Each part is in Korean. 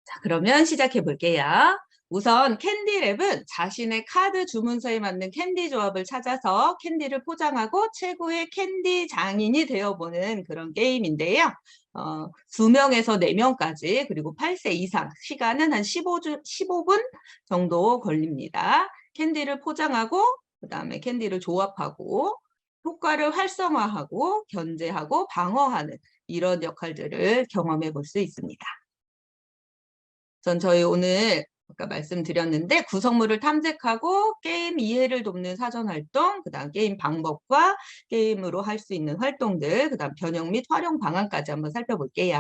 자, 그러면 시작해 볼게요. 우선 캔디랩은 자신의 카드 주문서에 맞는 캔디 조합을 찾아서 캔디를 포장하고 최고의 캔디 장인이 되어보는 그런 게임인데요. 2명에서 4명까지 그리고 8세 이상 시간은 한 15분 정도 걸립니다. 캔디를 포장하고 그다음에 캔디를 조합하고 효과를 활성화하고 견제하고 방어하는 이런 역할들을 경험해 볼 수 있습니다. 저희 오늘 아까 말씀드렸는데 구성물을 탐색하고 게임 이해를 돕는 사전 활동, 그다음 게임 방법과 게임으로 할 수 있는 활동들, 그다음 변형 및 활용 방안까지 한번 살펴볼게요.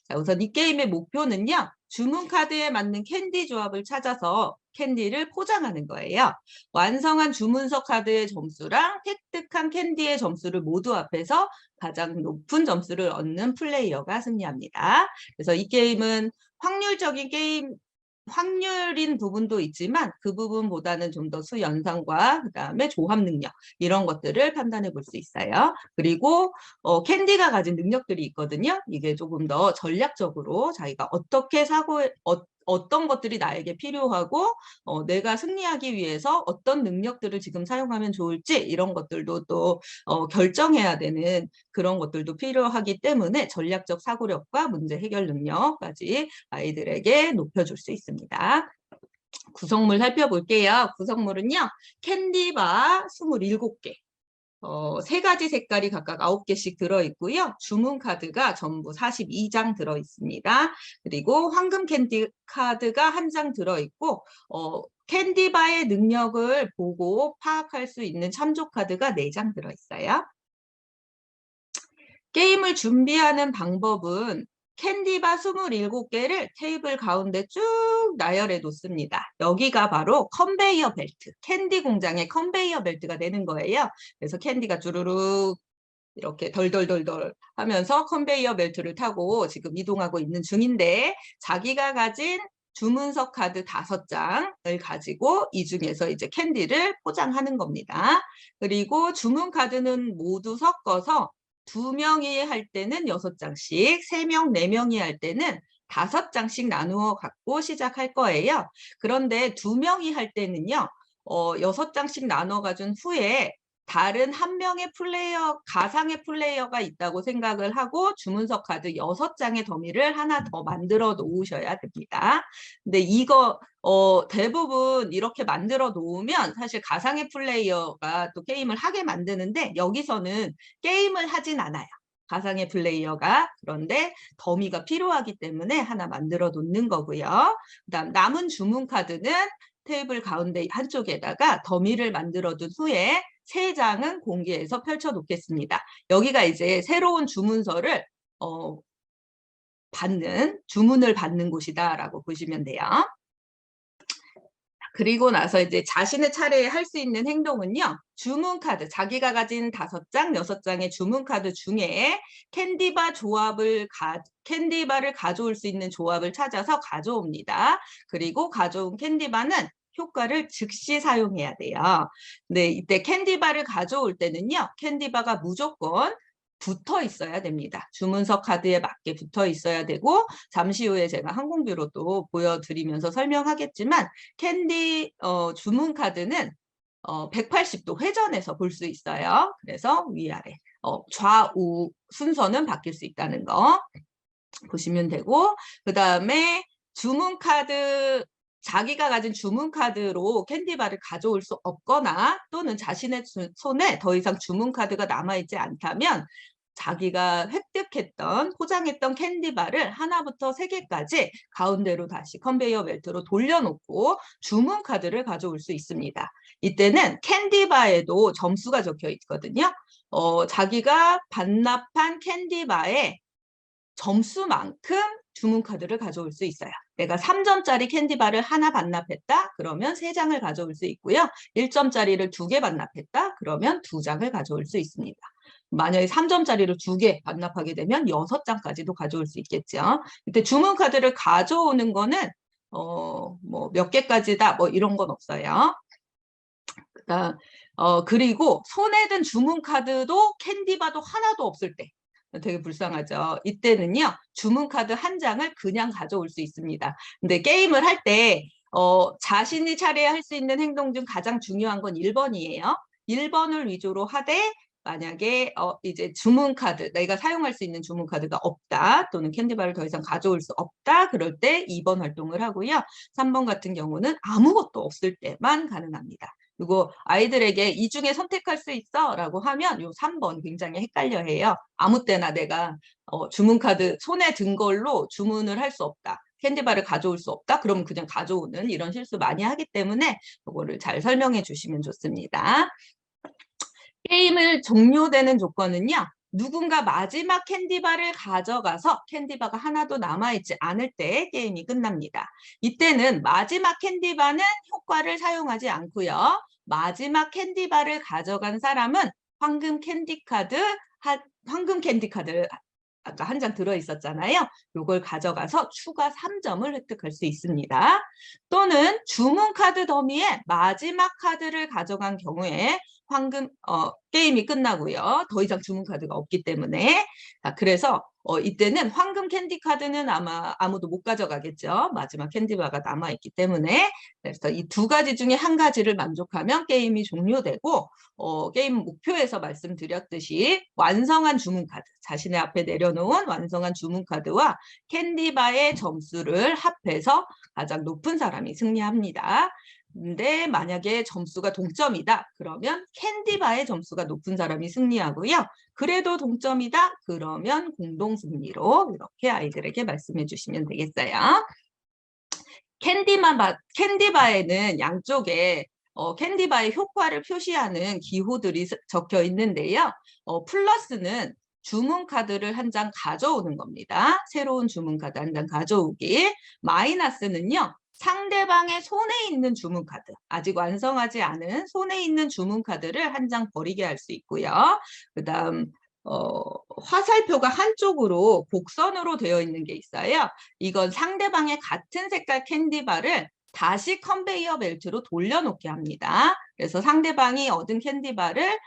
자, 우선 이 게임의 목표는요. 주문 카드에 맞는 캔디 조합을 찾아서 캔디를 포장하는 거예요. 완성한 주문서 카드의 점수랑 획득한 캔디의 점수를 모두 합해서 가장 높은 점수를 얻는 플레이어가 승리합니다. 그래서 이 게임은 확률적인 게임, 확률인 부분도 있지만 그 부분보다는 좀 더 수연상과 그다음에 조합 능력 이런 것들을 판단해 볼 수 있어요. 그리고 캔디가 가진 능력들이 있거든요. 이게 조금 더 전략적으로 자기가 어떻게 어떤 것들이 나에게 필요하고 내가 승리하기 위해서 어떤 능력들을 지금 사용하면 좋을지 이런 것들도 또 결정해야 되는 그런 것들도 필요하기 때문에 전략적 사고력과 문제 해결 능력까지 아이들에게 높여줄 수 있습니다. 구성물 살펴볼게요. 구성물은요. 캔디바 27개. 3가지 색깔이 각각 9개씩 들어있고요. 주문 카드가 전부 42장 들어있습니다. 그리고 황금 캔디 카드가 1장 들어있고 캔디바의 능력을 보고 파악할 수 있는 참조 카드가 4장 들어있어요. 게임을 준비하는 방법은 캔디바 27개를 테이블 가운데 쭉 나열해 놓습니다. 여기가 바로 컨베이어 벨트, 캔디 공장의 컨베이어 벨트가 되는 거예요. 그래서 캔디가 주르륵 이렇게 덜덜덜덜 하면서 컨베이어 벨트를 타고 지금 이동하고 있는 중인데 자기가 가진 주문서 카드 5장을 가지고 이 중에서 이제 캔디를 포장하는 겁니다. 그리고 주문 카드는 모두 섞어서 2명이 할 때는 6장씩, 3명, 4명이 할 때는 5장씩 나누어 갖고 시작할 거예요. 그런데 2명이 할 때는요, 6장씩 나눠 가준 후에 다른 한 명의 플레이어, 가상의 플레이어가 있다고 생각을 하고 주문서 카드 6장의 더미를 하나 더 만들어 놓으셔야 됩니다. 근데 이거 대부분 이렇게 만들어 놓으면 사실 가상의 플레이어가 또 게임을 하게 만드는데 여기서는 게임을 하진 않아요. 가상의 플레이어가. 그런데 더미가 필요하기 때문에 하나 만들어 놓는 거고요. 그다음 남은 주문 카드는 테이블 가운데 한쪽에다가 더미를 만들어 둔 후에 3장은 공개해서 펼쳐 놓겠습니다. 여기가 이제 새로운 주문서를 주문을 받는 곳이다라고 보시면 돼요. 그리고 나서 이제 자신의 차례에 할 수 있는 행동은요. 주문 카드, 자기가 가진 5장, 6장의 주문 카드 중에 캔디바를 가져올 수 있는 조합을 찾아서 가져옵니다. 그리고 가져온 캔디바는 효과를 즉시 사용해야 돼요. 네, 이때 캔디바를 가져올 때는요. 캔디바가 무조건 붙어 있어야 됩니다. 주문서 카드에 맞게 붙어 있어야 되고 잠시 후에 제가 항공뷰로 또 보여드리면서 설명하겠지만 캔디 주문 카드는 180도 회전해서 볼 수 있어요. 그래서 위아래 좌우 순서는 바뀔 수 있다는 거 보시면 되고 그 다음에 주문 카드 자기가 가진 주문 카드로 캔디바를 가져올 수 없거나 또는 자신의 손에 더 이상 주문 카드가 남아있지 않다면 자기가 획득했던 포장했던 캔디바를 하나부터 3개까지 가운데로 다시 컨베이어 벨트로 돌려놓고 주문 카드를 가져올 수 있습니다. 이때는 캔디바에도 점수가 적혀 있거든요. 자기가 반납한 캔디바에 점수만큼 주문 카드를 가져올 수 있어요. 내가 3점짜리 캔디바를 하나 반납했다? 그러면 3장을 가져올 수 있고요. 1점짜리를 2개 반납했다? 그러면 2장을 가져올 수 있습니다. 만약에 3점짜리를 2개 반납하게 되면 6장까지도 가져올 수 있겠죠. 이때 주문 카드를 가져오는 거는 뭐 몇 개까지다 뭐 이런 건 없어요. 그리고 손에 든 주문 카드도 캔디바도 하나도 없을 때 되게 불쌍하죠. 이때는요, 주문카드 한 장을 그냥 가져올 수 있습니다. 근데 게임을 할 때, 자신이 차례에 할 수 있는 행동 중 가장 중요한 건 1번이에요. 1번을 위주로 하되, 만약에 이제 주문카드, 내가 사용할 수 있는 주문카드가 없다, 또는 캔디바를 더 이상 가져올 수 없다, 그럴 때 2번 활동을 하고요. 3번 같은 경우는 아무것도 없을 때만 가능합니다. 그리고 아이들에게 이 중에 선택할 수 있어 라고 하면 요 3번 굉장히 헷갈려 해요. 아무 때나 내가 주문카드 손에 든 걸로 주문을 할 수 없다. 캔디바를 가져올 수 없다. 그러면 그냥 가져오는 이런 실수 많이 하기 때문에 이거를 잘 설명해 주시면 좋습니다. 게임을 종료되는 조건은요. 누군가 마지막 캔디바를 가져가서 캔디바가 하나도 남아있지 않을 때 게임이 끝납니다. 이때는 마지막 캔디바는 효과를 사용하지 않고요. 마지막 캔디바를 가져간 사람은 황금 캔디카드 아까 한 장 들어있었잖아요. 이걸 가져가서 추가 3점을 획득할 수 있습니다. 또는 주문카드 더미의 마지막 카드를 가져간 경우에 게임이 끝나고요. 더 이상 주문카드가 없기 때문에. 자, 그래서 이때는 황금 캔디 카드는 아마 아무도 못 가져가겠죠. 마지막 캔디바가 남아있기 때문에. 그래서 이 두 가지 중에 한 가지를 만족하면 게임이 종료되고, 게임 목표에서 말씀드렸듯이 완성한 주문카드, 자신의 앞에 내려놓은 완성한 주문카드와 캔디바의 점수를 합해서 가장 높은 사람이 승리합니다. 근데 만약에 점수가 동점이다 그러면 캔디바의 점수가 높은 사람이 승리하고요. 그래도 동점이다 그러면 공동 승리로 이렇게 아이들에게 말씀해 주시면 되겠어요. 캔디바에는 양쪽에 캔디바의 효과를 표시하는 기호들이 적혀 있는데요. 플러스는 주문카드를 한 장 가져오는 겁니다. 새로운 주문카드 한 장 가져오기. 마이너스는요. 상대방의 손에 있는 주문카드, 아직 완성하지 않은 손에 있는 주문카드를 한 장 버리게 할 수 있고요. 그 다음 화살표가 한쪽으로 곡선으로 되어 있는 게 있어요. 이건 상대방의 같은 색깔 캔디바를 다시 컨베이어 벨트로 돌려놓게 합니다. 그래서 상대방이 얻은 캔디바를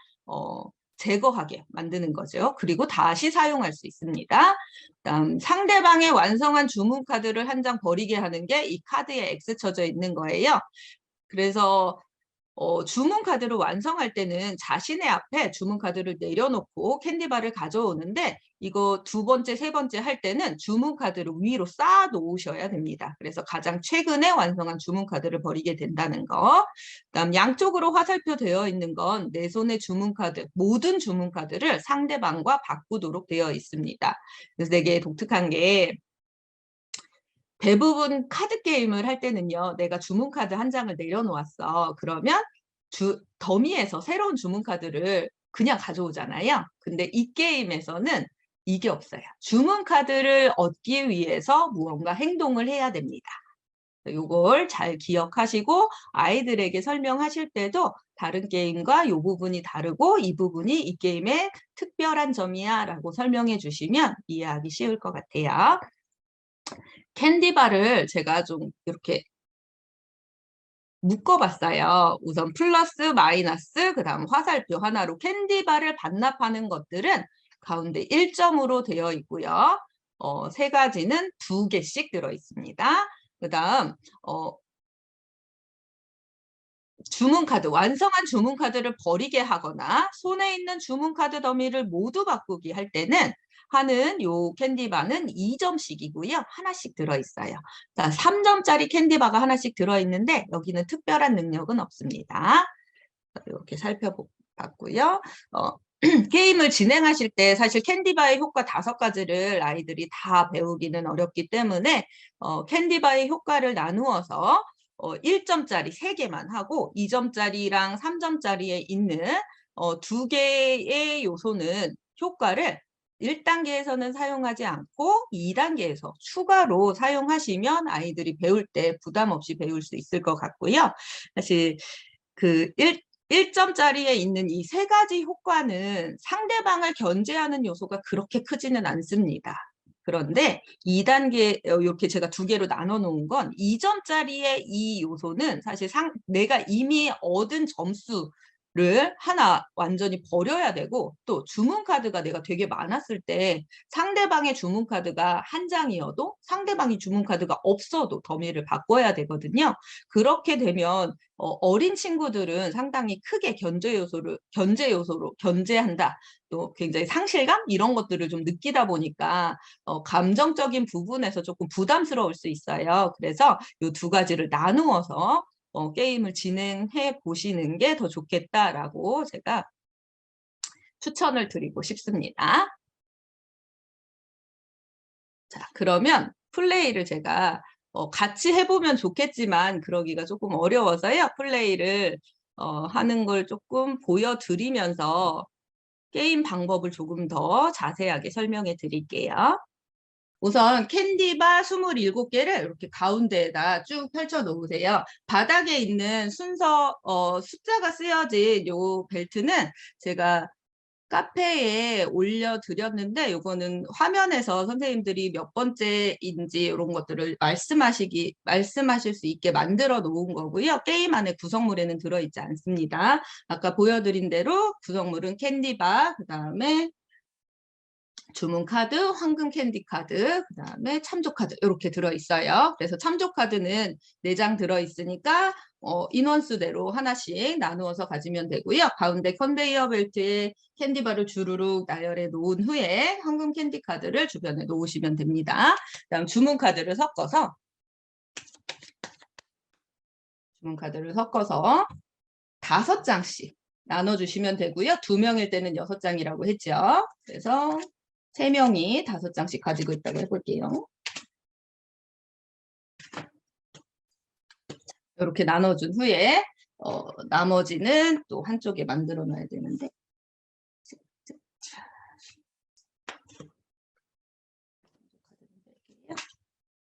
제거하게 만드는 거죠. 그리고 다시 사용할 수 있습니다. 그다음 상대방의 완성한 주문 카드를 한 장 버리게 하는 게 이 카드에 X 쳐져 있는 거예요. 그래서 주문 카드를 완성할 때는 자신의 앞에 주문 카드를 내려놓고 캔디바를 가져오는데 이거 두 번째, 세 번째 할 때는 주문 카드를 위로 쌓아 놓으셔야 됩니다. 그래서 가장 최근에 완성한 주문 카드를 버리게 된다는 거. 그다음 양쪽으로 화살표 되어 있는 건 내 손의 주문 카드, 모든 주문 카드를 상대방과 바꾸도록 되어 있습니다. 그래서 되게 독특한 게 대부분 카드 게임을 할 때는요. 내가 주문카드 한 장을 내려놓았어. 그러면 더미에서 새로운 주문카드를 그냥 가져오잖아요. 근데 이 게임에서는 이게 없어요. 주문카드를 얻기 위해서 무언가 행동을 해야 됩니다. 이걸 잘 기억하시고 아이들에게 설명하실 때도 다른 게임과 이 부분이 다르고 이 부분이 이 게임의 특별한 점이야 라고 설명해 주시면 이해하기 쉬울 것 같아요. 캔디바를 제가 좀 이렇게 묶어봤어요. 우선 플러스, 마이너스, 그 다음 화살표 하나로 캔디바를 반납하는 것들은 가운데 1점으로 되어 있고요. 세 가지는 2개씩 들어있습니다. 그 다음 주문카드, 완성한 주문카드를 버리게 하거나 손에 있는 주문카드 더미를 모두 바꾸기 할 때는 하는 요 캔디바는 2점씩이고요. 하나씩 들어있어요. 자, 3점짜리 캔디바가 하나씩 들어있는데 여기는 특별한 능력은 없습니다. 이렇게 살펴봤고요. 게임을 진행하실 때 사실 캔디바의 효과 5가지를 아이들이 다 배우기는 어렵기 때문에 캔디바의 효과를 나누어서 1점짜리 3개만 하고 2점짜리랑 3점짜리에 있는 2개의 요소는 효과를 1단계에서는 사용하지 않고 2단계에서 추가로 사용하시면 아이들이 배울 때 부담 없이 배울 수 있을 것 같고요. 사실 그 1점짜리에 있는 이 3가지 효과는 상대방을 견제하는 요소가 그렇게 크지는 않습니다. 그런데 2단계 이렇게 제가 2개로 나눠 놓은 건 2점짜리의 이 요소는 사실 내가 이미 얻은 점수 를 하나 완전히 버려야 되고, 또 주문카드가 내가 되게 많았을 때 상대방의 주문카드가 한 장이어도 상대방이 주문카드가 없어도 더미를 바꿔야 되거든요. 그렇게 되면 어린 친구들은 상당히 크게 견제한다. 또 굉장히 상실감 이런 것들을 좀 느끼다 보니까 감정적인 부분에서 조금 부담스러울 수 있어요. 그래서 이 두 가지를 나누어서 게임을 진행해 보시는 게 더 좋겠다라고 제가 추천을 드리고 싶습니다. 자, 그러면 플레이를 제가 같이 해보면 좋겠지만 그러기가 조금 어려워서요. 플레이를 하는 걸 조금 보여드리면서 게임 방법을 조금 더 자세하게 설명해 드릴게요. 우선 캔디바 27개를 이렇게 가운데에다 쭉 펼쳐 놓으세요. 바닥에 있는 순서 숫자가 쓰여진 요 벨트는 제가 카페에 올려드렸는데 요거는 화면에서 선생님들이 몇 번째인지 이런 것들을 말씀하실 수 있게 만들어 놓은 거고요. 게임 안에 구성물에는 들어있지 않습니다. 아까 보여드린 대로 구성물은 캔디바, 그 다음에 주문 카드, 황금 캔디 카드, 그 다음에 참조 카드 이렇게 들어있어요. 그래서 참조 카드는 4장 들어있으니까 인원수대로 하나씩 나누어서 가지면 되고요. 가운데 컨베이어 벨트에 캔디바를 주르륵 나열해 놓은 후에 황금 캔디 카드를 주변에 놓으시면 됩니다. 그다음 주문 카드를 섞어서 5장씩 나눠주시면 되고요. 2명일 때는 6장이라고 했죠. 그래서 3명이 5장씩 가지고 있다고 해볼게요. 이렇게 나눠준 후에 나머지는 또 한쪽에 만들어 놔야 되는데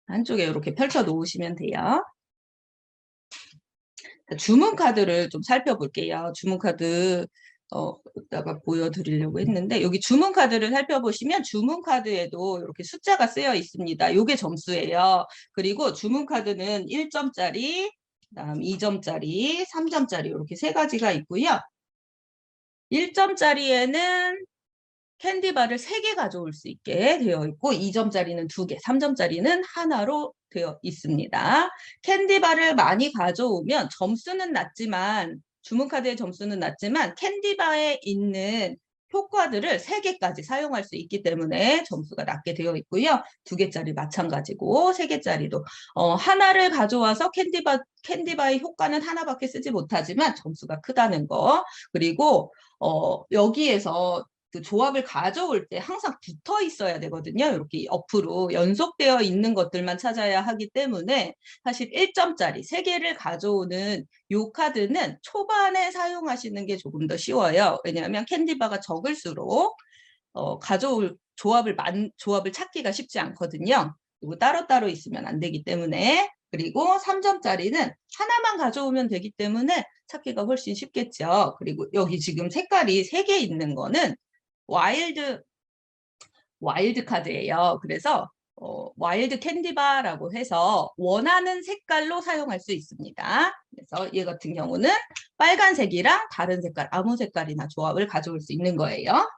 한쪽에 이렇게 펼쳐 놓으시면 돼요. 주문 카드를 좀 살펴볼게요. 주문 카드 이따가 보여드리려고 했는데 여기 주문 카드를 살펴보시면 주문 카드에도 이렇게 숫자가 쓰여 있습니다. 이게 점수예요. 그리고 주문 카드는 1점짜리, 그다음 2점짜리, 3점짜리 이렇게 3가지가 있고요. 1점짜리에는 캔디바를 3개 가져올 수 있게 되어 있고 2점짜리는 2개, 3점짜리는 하나로 되어 있습니다. 캔디바를 많이 가져오면 점수는 낮지만 주문카드의 점수는 낮지만 캔디바에 있는 효과들을 3개까지 사용할 수 있기 때문에 점수가 낮게 되어 있고요. 2개짜리 마찬가지고 3개짜리도 하나를 가져와서 캔디바의 효과는 하나밖에 쓰지 못하지만 점수가 크다는 거. 그리고 여기에서 그 조합을 가져올 때 항상 붙어 있어야 되거든요. 이렇게 옆으로 연속되어 있는 것들만 찾아야 하기 때문에 사실 1점짜리 3개를 가져오는 이 카드는 초반에 사용하시는 게 조금 더 쉬워요. 왜냐하면 캔디바가 적을수록 가져올 조합을 찾기가 쉽지 않거든요. 그리고 따로따로 있으면 안 되기 때문에. 그리고 3점짜리는 하나만 가져오면 되기 때문에 찾기가 훨씬 쉽겠죠. 그리고 여기 지금 색깔이 3개 있는 거는 와일드 카드예요. 그래서 와일드 캔디바라고 해서 원하는 색깔로 사용할 수 있습니다. 그래서 얘 같은 경우는 빨간색이랑 다른 색깔, 아무 색깔이나 조합을 가져올 수 있는 거예요.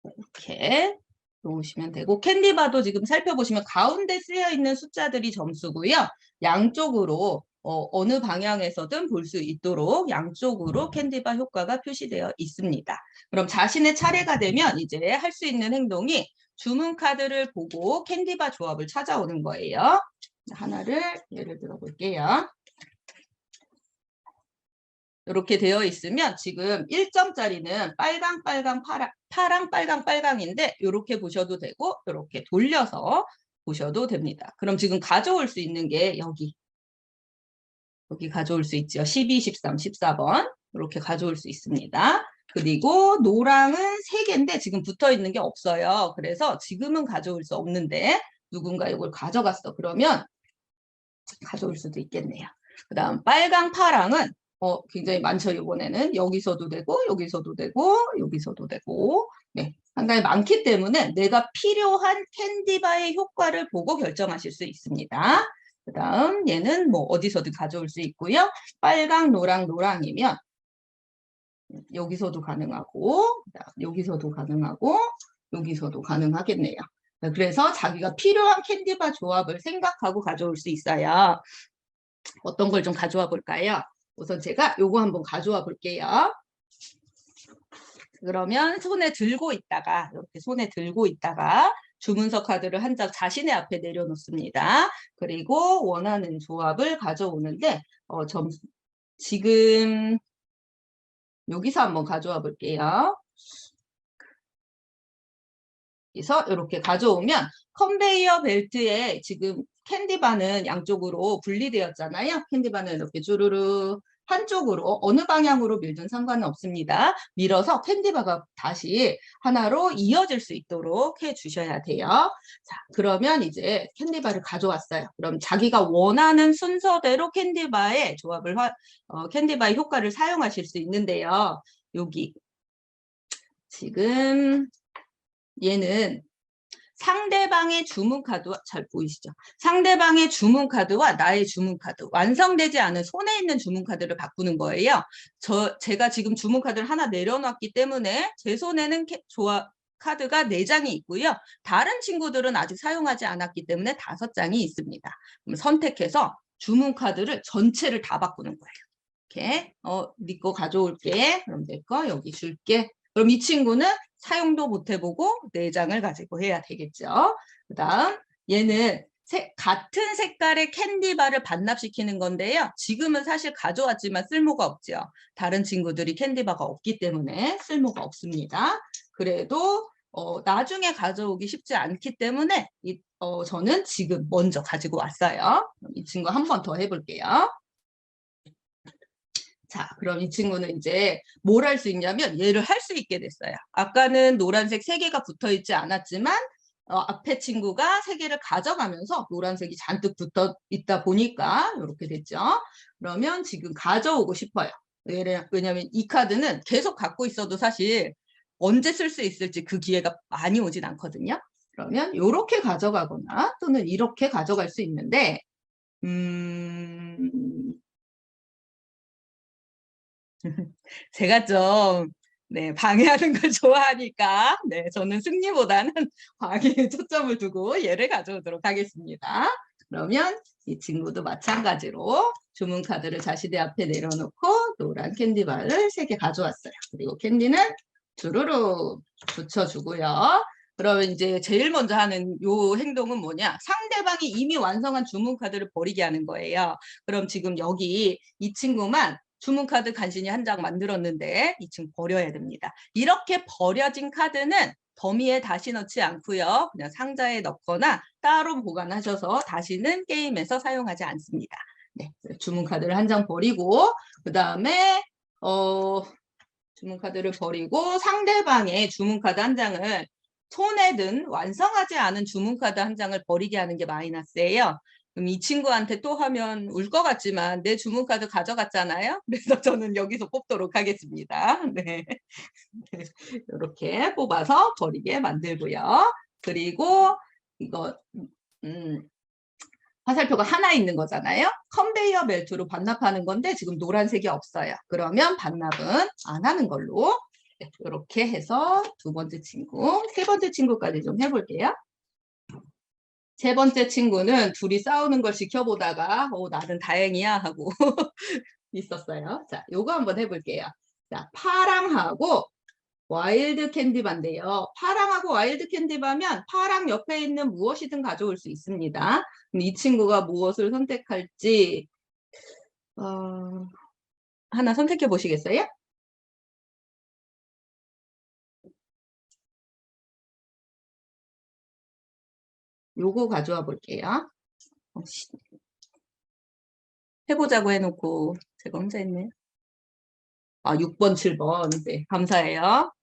이렇게 놓으시면 되고 캔디바도 지금 살펴보시면 가운데 쓰여 있는 숫자들이 점수고요. 양쪽으로 어느 방향에서든 볼 수 있도록 양쪽으로 캔디바 효과가 표시되어 있습니다. 그럼 자신의 차례가 되면 이제 할 수 있는 행동이 주문 카드를 보고 캔디바 조합을 찾아오는 거예요. 하나를 예를 들어 볼게요. 이렇게 되어 있으면 지금 1점짜리는 빨강, 빨강, 파랑, 빨강, 빨강인데 이렇게 보셔도 되고 이렇게 돌려서 보셔도 됩니다. 그럼 지금 가져올 수 있는 게 여기 가져올 수 있죠. 12, 13, 14번 이렇게 가져올 수 있습니다. 그리고 노랑은 3개인데 지금 붙어 있는 게 없어요. 그래서 지금은 가져올 수 없는데 누군가 이걸 가져갔어. 그러면 가져올 수도 있겠네요. 그 다음 빨강, 파랑은 굉장히 많죠. 이번에는 여기서도 되고 여기서도 되고 여기서도 되고 네, 상당히 많기 때문에 내가 필요한 캔디바의 효과를 보고 결정하실 수 있습니다. 그 다음 얘는 뭐 어디서든 가져올 수 있고요. 빨강, 노랑, 노랑이면 여기서도 가능하고, 여기서도 가능하고, 여기서도 가능하겠네요. 그래서 자기가 필요한 캔디바 조합을 생각하고 가져올 수 있어요. 어떤 걸 좀 가져와 볼까요? 우선 제가 요거 한번 가져와 볼게요. 그러면 손에 들고 있다가, 이렇게 손에 들고 있다가 주문서 카드를 한 장 자신의 앞에 내려놓습니다. 그리고 원하는 조합을 가져오는데, 지금 여기서 한번 가져와 볼게요. 그래서 이렇게 가져오면 컨베이어 벨트에 지금 캔디바는 양쪽으로 분리되었잖아요. 캔디바는 이렇게 주르르 한쪽으로 어느 방향으로 밀든 상관은 없습니다. 밀어서 캔디바가 다시 하나로 이어질 수 있도록 해주셔야 돼요. 자, 그러면 이제 캔디바를 가져왔어요. 그럼 자기가 원하는 순서대로 캔디바의 조합을 캔디바의 효과를 사용하실 수 있는데요. 여기 지금 얘는 상대방의 주문 카드와 잘 보이시죠? 상대방의 주문 카드와 나의 주문 카드, 완성되지 않은 손에 있는 주문 카드를 바꾸는 거예요. 제가 지금 주문 카드를 하나 내려놨기 때문에 제 손에는 카드가 4장이 있고요. 다른 친구들은 아직 사용하지 않았기 때문에 5장이 있습니다. 그럼 선택해서 주문 카드를 전체를 다 바꾸는 거예요. 이렇게 네 거 가져올게. 그럼 내 거 여기 줄게. 그럼 이 친구는 사용도 못 해보고 4장을 가지고 해야 되겠죠. 그 다음 얘는 같은 색깔의 캔디바를 반납시키는 건데요. 지금은 사실 가져왔지만 쓸모가 없죠. 다른 친구들이 캔디바가 없기 때문에 쓸모가 없습니다. 그래도 나중에 가져오기 쉽지 않기 때문에 저는 지금 먼저 가지고 왔어요. 이 친구 한 번 더 해볼게요. 자, 그럼 이 친구는 이제 뭘 할 수 있냐면 얘를 할 수 있게 됐어요. 아까는 노란색 3개가 붙어 있지 않았지만 앞에 친구가 3개를 가져가면서 노란색이 잔뜩 붙어 있다 보니까 이렇게 됐죠. 그러면 지금 가져오고 싶어요. 왜냐면 이 카드는 계속 갖고 있어도 사실 언제 쓸 수 있을지 그 기회가 많이 오진 않거든요. 그러면 이렇게 가져가거나 또는 이렇게 가져갈 수 있는데 제가 좀 방해하는 걸 좋아하니까 저는 승리보다는 방해에 초점을 두고 얘를 가져오도록 하겠습니다. 그러면 이 친구도 마찬가지로 주문 카드를 자신의 앞에 내려놓고 노란 캔디바를 3개 가져왔어요. 그리고 캔디는 주르륵 붙여주고요. 그러면 이제 제일 먼저 하는 요 행동은 뭐냐? 상대방이 이미 완성한 주문 카드를 버리게 하는 거예요. 그럼 지금 여기 이 친구만 주문카드 간신히 한 장 만들었는데 이 친구 버려야 됩니다. 이렇게 버려진 카드는 더미에 다시 넣지 않고요. 그냥 상자에 넣거나 따로 보관하셔서 다시는 게임에서 사용하지 않습니다. 네, 주문카드를 한 장 버리고 그 다음에 주문카드를 버리고 상대방의 주문카드 한 장을 손에 든 완성하지 않은 주문카드 한 장을 버리게 하는 게 마이너스예요. 그럼 이 친구한테 또 하면 울 것 같지만 내 주문카드 가져갔잖아요. 그래서 저는 여기서 뽑도록 하겠습니다. 네. 이렇게 뽑아서 버리게 만들고요. 그리고 이거 화살표가 하나 있는 거잖아요. 컨베이어 벨트로 반납하는 건데 지금 노란색이 없어요. 그러면 반납은 안 하는 걸로 이렇게 해서 2번째 친구, 3번째 친구까지 좀 해볼게요. 3번째 친구는 둘이 싸우는 걸 지켜보다가 나는 다행이야 하고 있었어요. 자, 요거 한번 해볼게요. 자, 파랑하고 와일드 캔디바인데요. 파랑하고 와일드 캔디바면 파랑 옆에 있는 무엇이든 가져올 수 있습니다. 그럼 이 친구가 무엇을 선택할지 하나 선택해 보시겠어요? 요거 가져와 볼게요. 해보자고 해놓고 제가 혼자 했네요. 6번, 7번. 네, 감사해요.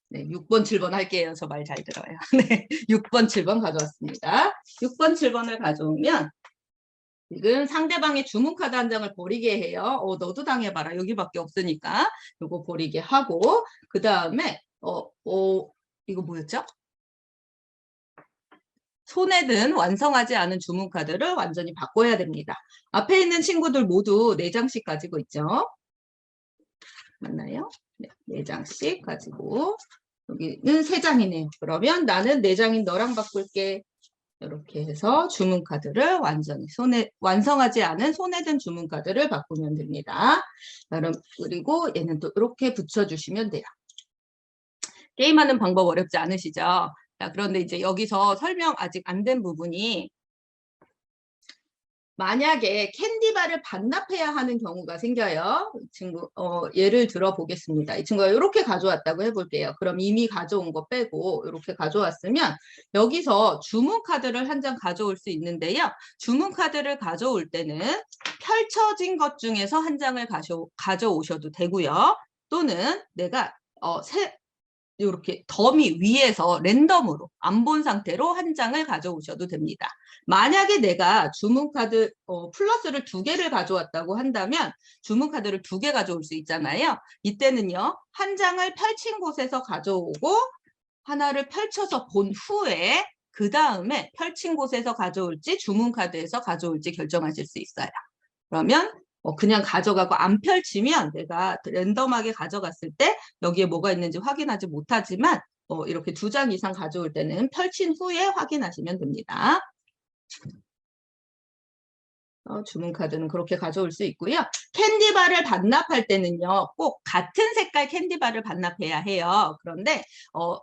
네, 6번, 7번 할게요. 저 말 잘 들어요. 네, 6번, 7번 가져왔습니다. 6번, 7번을 가져오면 지금 상대방의 주문카드 한 장을 버리게 해요. 너도 당해봐라. 여기밖에 없으니까 요거 버리게 하고 그 다음에 이거 뭐였죠? 손에 든 완성하지 않은 주문카드를 완전히 바꿔야 됩니다. 앞에 있는 친구들 모두 4장씩 가지고 있죠. 맞나요? 네 장씩 가지고 여기는 3장이네요. 그러면 나는 4장인 너랑 바꿀게. 이렇게 해서 주문카드를 완성하지 않은 손해든 주문카드를 바꾸면 됩니다. 그리고 얘는 또 이렇게 붙여주시면 돼요. 게임하는 방법 어렵지 않으시죠? 자, 그런데 이제 여기서 설명 아직 안 된 부분이 만약에 캔디바를 반납해야 하는 경우가 생겨요. 이 친구 예를 들어 보겠습니다. 이 친구가 이렇게 가져왔다고 해볼게요. 그럼 이미 가져온 거 빼고 이렇게 가져왔으면 여기서 주문카드를 한 장 가져올 수 있는데요. 주문카드를 가져올 때는 펼쳐진 것 중에서 한 장을 가져오셔도 되고요. 또는 내가 이렇게 더미 위에서 랜덤으로 안 본 상태로 한 장을 가져오셔도 됩니다. 만약에 내가 주문카드 플러스를 2개를 가져왔다고 한다면 주문카드를 2개 가져올 수 있잖아요. 이때는요. 한 장을 펼친 곳에서 가져오고 하나를 펼쳐서 본 후에 그 다음에 펼친 곳에서 가져올지 주문카드에서 가져올지 결정하실 수 있어요. 그러면 그냥 가져가고 안 펼치면 내가 랜덤하게 가져갔을 때 여기에 뭐가 있는지 확인하지 못하지만 이렇게 2장 이상 가져올 때는 펼친 후에 확인하시면 됩니다. 주문카드는 그렇게 가져올 수 있고요. 캔디바를 반납할 때는요. 꼭 같은 색깔 캔디바를 반납해야 해요. 그런데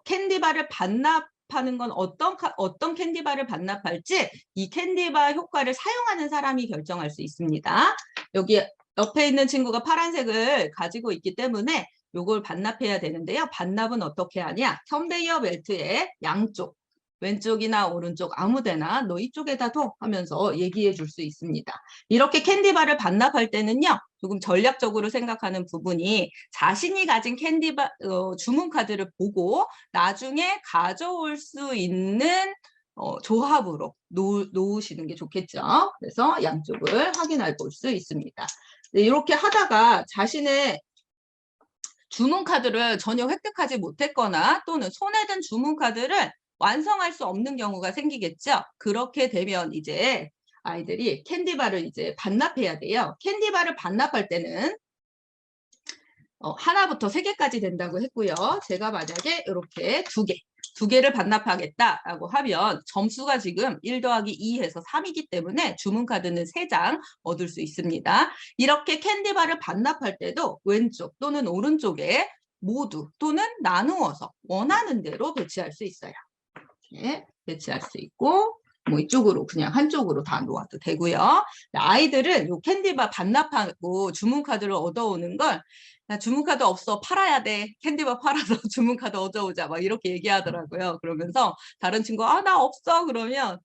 캔디바를 반납하는 건 어떤 캔디바를 반납할지 이 캔디바 효과를 사용하는 사람이 결정할 수 있습니다. 여기 옆에 있는 친구가 파란색을 가지고 있기 때문에 이걸 반납해야 되는데요. 반납은 어떻게 하냐? 컨베이어 벨트의 양쪽 왼쪽이나 오른쪽 아무데나 너 이쪽에다 둬 하면서 얘기해 줄 수 있습니다. 이렇게 캔디바를 반납할 때는요. 조금 전략적으로 생각하는 부분이 자신이 가진 캔디바 주문카드를 보고 나중에 가져올 수 있는 조합으로 놓으시는 게 좋겠죠. 그래서 양쪽을 확인해 볼 수 있습니다. 이렇게 하다가 자신의 주문카드를 전혀 획득하지 못했거나 또는 손에 든 주문카드를 완성할 수 없는 경우가 생기겠죠. 그렇게 되면 이제 아이들이 캔디바를 이제 반납해야 돼요. 캔디바를 반납할 때는 하나부터 3개까지 된다고 했고요. 제가 만약에 이렇게 2개를 반납하겠다라고 하면 점수가 지금 1 더하기 2 해서 3이기 때문에 주문카드는 3장 얻을 수 있습니다. 이렇게 캔디바를 반납할 때도 왼쪽 또는 오른쪽에 모두 또는 나누어서 원하는 대로 배치할 수 있어요. 이렇게 배치할 수 있고 뭐 이쪽으로 그냥 한쪽으로 다 놓아도 되고요. 아이들은 이 캔디바 반납하고 주문카드를 얻어오는 걸 나 주문카드 없어 팔아야 돼 캔디바 팔아서 주문카드 얻어오자 막 이렇게 얘기하더라고요. 그러면서 다른 친구가 나 없어 그러면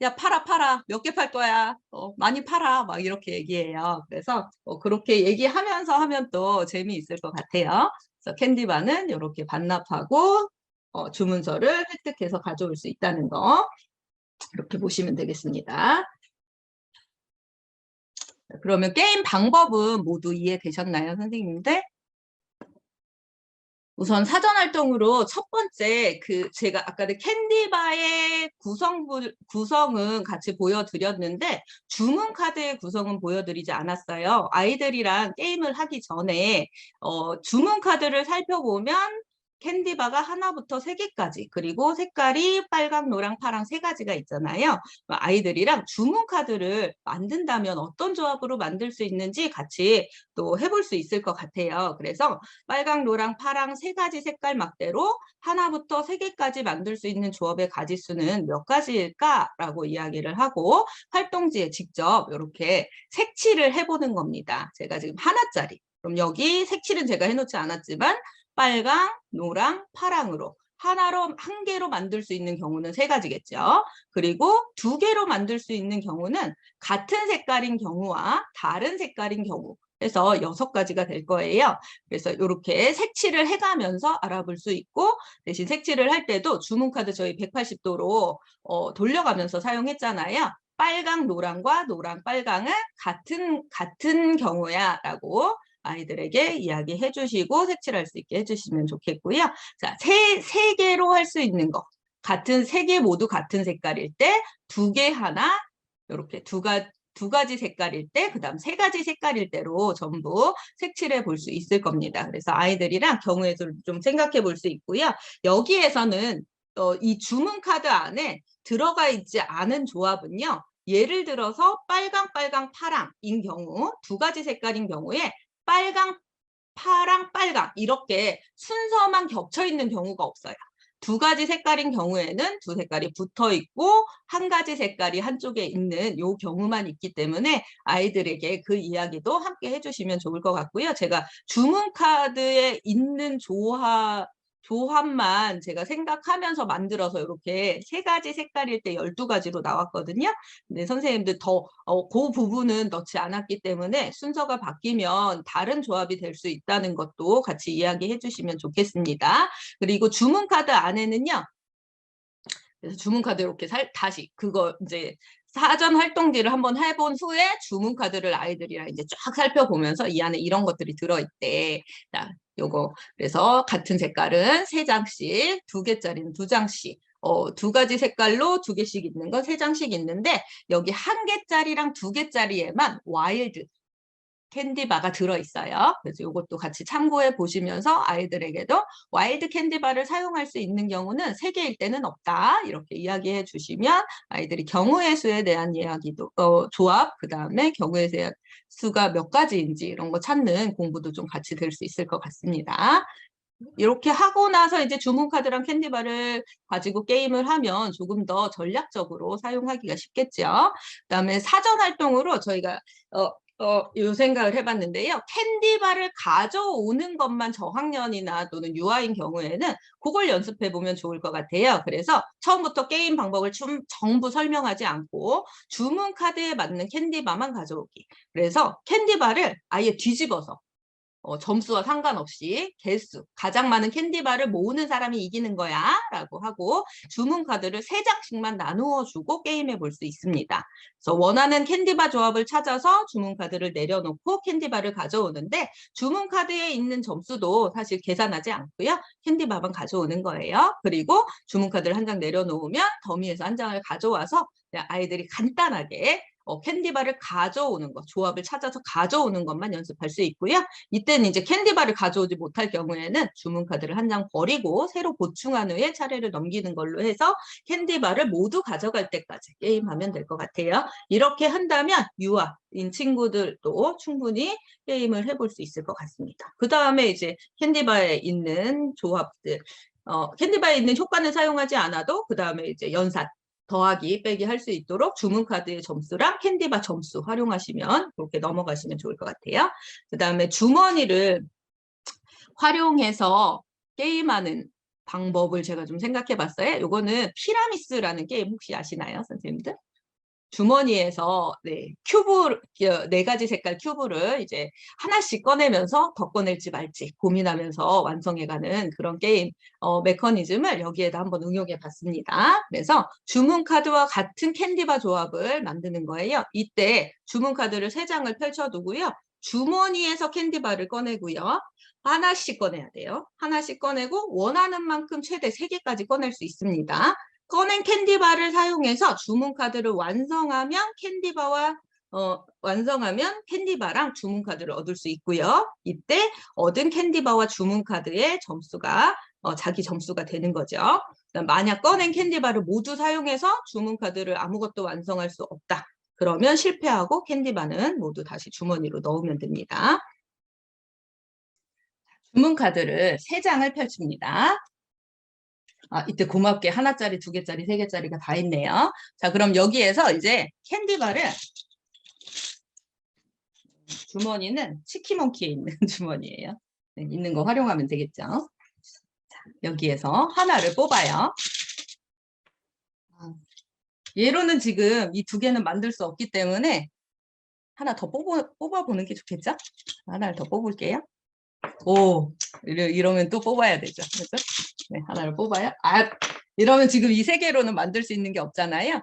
야 팔아 몇 개 팔 거야 많이 팔아 막 이렇게 얘기해요. 그래서 그렇게 얘기하면서 하면 또 재미있을 것 같아요. 그래서 캔디바는 이렇게 반납하고 주문서를 획득해서 가져올 수 있다는 거 이렇게 보시면 되겠습니다. 그러면 게임 방법은 모두 이해되셨나요, 선생님들? 우선 사전 활동으로 첫 번째 제가 아까 캔디바의 구성은 같이 보여드렸는데 주문 카드의 구성은 보여드리지 않았어요. 아이들이랑 게임을 하기 전에 주문 카드를 살펴보면 캔디바가 하나부터 3개까지 그리고 색깔이 빨강, 노랑, 파랑 3가지가 있잖아요. 아이들이랑 주문 카드를 만든다면 어떤 조합으로 만들 수 있는지 같이 또 해볼 수 있을 것 같아요. 그래서 빨강, 노랑, 파랑 3가지 색깔 막대로 하나부터 3개까지 만들 수 있는 조합의 가지수는 몇 가지일까라고 이야기를 하고 활동지에 직접 이렇게 색칠을 해보는 겁니다. 제가 지금 하나짜리. 그럼 여기 색칠은 제가 해놓지 않았지만 빨강, 노랑, 파랑으로 한 개로 만들 수 있는 경우는 3가지겠죠. 그리고 2개로 만들 수 있는 경우는 같은 색깔인 경우와 다른 색깔인 경우 해서 6가지가 될 거예요. 그래서 이렇게 색칠을 해가면서 알아볼 수 있고 대신 색칠을 할 때도 주문카드 저희 180도로 돌려가면서 사용했잖아요. 빨강, 노랑과 노랑, 빨강은 같은 경우야 라고 아이들에게 이야기해 주시고 색칠할 수 있게 해주시면 좋겠고요. 자, 세 개로 할 수 있는 거. 3개 모두 같은 색깔일 때 2개 하나 이렇게 두 가지 색깔일 때, 그 다음 세 가지 색깔일 때로 전부 색칠해 볼 수 있을 겁니다. 그래서 아이들이랑 경우의 수를 좀 생각해 볼 수 있고요. 여기에서는 이 주문 카드 안에 들어가 있지 않은 조합은요. 예를 들어서 빨강, 빨강, 파랑인 경우, 두 가지 색깔인 경우에 빨강, 파랑, 빨강 이렇게 순서만 겹쳐 있는 경우가 없어요. 두 가지 색깔인 경우에는 두 색깔이 붙어 있고 한 가지 색깔이 한쪽에 있는 요 경우만 있기 때문에 아이들에게 그 이야기도 함께 해주시면 좋을 것 같고요. 제가 주문 카드에 있는 조합만 제가 생각하면서 만들어서 이렇게 세 가지 색깔일 때 12가지로 나왔거든요. 근데 선생님들 그 부분은 넣지 않았기 때문에 순서가 바뀌면 다른 조합이 될 수 있다는 것도 같이 이야기해 주시면 좋겠습니다. 그리고 주문 카드 안에는요. 그래서 주문 카드 이렇게 다시 그거 이제 사전 활동지를 한번 해본 후에 주문 카드를 아이들이랑 이제 쫙 살펴보면서 이 안에 이런 것들이 들어있대. 자, 요거 그래서 같은 색깔은 3장씩, 2개짜리는 2장씩. 두 가지 색깔로 2개씩 있는 건 3장씩 있는데 여기 1개짜리랑 2개짜리에만 와일드 캔디바가 들어있어요. 그래서 이것도 같이 참고해 보시면서 아이들에게도 와일드 캔디바를 사용할 수 있는 경우는 3개일 때는 없다. 이렇게 이야기해 주시면 아이들이 경우의 수에 대한 이야기도 조합, 그 다음에 경우의 수가 몇 가지인지 이런 거 찾는 공부도 좀 같이 될 수 있을 것 같습니다. 이렇게 하고 나서 이제 주문카드랑 캔디바를 가지고 게임을 하면 조금 더 전략적으로 사용하기가 쉽겠죠. 그다음에 사전 활동으로 저희가 요 생각을 해봤는데요. 캔디바를 가져오는 것만 저학년이나 또는 유아인 경우에는 그걸 연습해보면 좋을 것 같아요. 그래서 처음부터 게임 방법을 전부 설명하지 않고 주문 카드에 맞는 캔디바만 가져오기. 그래서 캔디바를 아예 뒤집어서 점수와 상관없이 개수, 가장 많은 캔디바를 모으는 사람이 이기는 거야 라고 하고 주문 카드를 3장씩만 나누어 주고 게임해 볼 수 있습니다. 그래서 원하는 캔디바 조합을 찾아서 주문 카드를 내려놓고 캔디바를 가져오는데 주문 카드에 있는 점수도 사실 계산하지 않고요. 캔디바만 가져오는 거예요. 그리고 주문 카드를 한 장 내려놓으면 더미에서 한 장을 가져와서 아이들이 간단하게 캔디바를 가져오는 것, 조합을 찾아서 가져오는 것만 연습할 수 있고요. 이때는 이제 캔디바를 가져오지 못할 경우에는 주문 카드를 한 장 버리고 새로 보충한 후에 차례를 넘기는 걸로 해서 캔디바를 모두 가져갈 때까지 게임하면 될 것 같아요. 이렇게 한다면 유아인 친구들도 충분히 게임을 해볼 수 있을 것 같습니다. 그 다음에 이제 캔디바에 있는 조합들, 캔디바에 있는 효과는 사용하지 않아도 그 다음에 이제 연산, 더하기, 빼기 할 수 있도록 주문카드의 점수랑 캔디바 점수 활용하시면 그렇게 넘어가시면 좋을 것 같아요. 그 다음에 주머니를 활용해서 게임하는 방법을 제가 좀 생각해 봤어요. 요거는 피라미스라는 게임 혹시 아시나요, 선생님들? 주머니에서 큐브 4가지 색깔 큐브를 이제 하나씩 꺼내면서 더 꺼낼지 말지 고민하면서 완성해가는 그런 게임 메커니즘을 여기에다 한번 응용해 봤습니다. 그래서 주문 카드와 같은 캔디바 조합을 만드는 거예요. 이때 주문 카드를 3장을 펼쳐두고요. 주머니에서 캔디바를 꺼내고요. 하나씩 꺼내야 돼요. 하나씩 꺼내고 원하는 만큼 최대 3개까지 꺼낼 수 있습니다. 꺼낸 캔디바를 사용해서 주문카드를 완성하면 캔디바랑 주문카드를 얻을 수 있고요. 이때 얻은 캔디바와 주문카드의 점수가 자기 점수가 되는 거죠. 만약 꺼낸 캔디바를 모두 사용해서 주문카드를 아무것도 완성할 수 없다. 그러면 실패하고 캔디바는 모두 다시 주머니로 넣으면 됩니다. 주문카드를 3장을 펼칩니다. 이때 고맙게 하나짜리, 2개짜리, 3개짜리가 다 있네요. 자, 그럼 여기에서 이제 캔디바를 주머니는 치키몬키에 있는 주머니예요. 있는 거 활용하면 되겠죠. 자, 여기에서 하나를 뽑아요. 얘로는 지금 이 2개는 만들 수 없기 때문에 하나 더 뽑아보는 게 좋겠죠? 하나를 더 뽑을게요. 오, 이러면 또 뽑아야 되죠. 그렇죠? 네, 하나를 뽑아요. 이러면 지금 이 3개로는 만들 수 있는 게 없잖아요.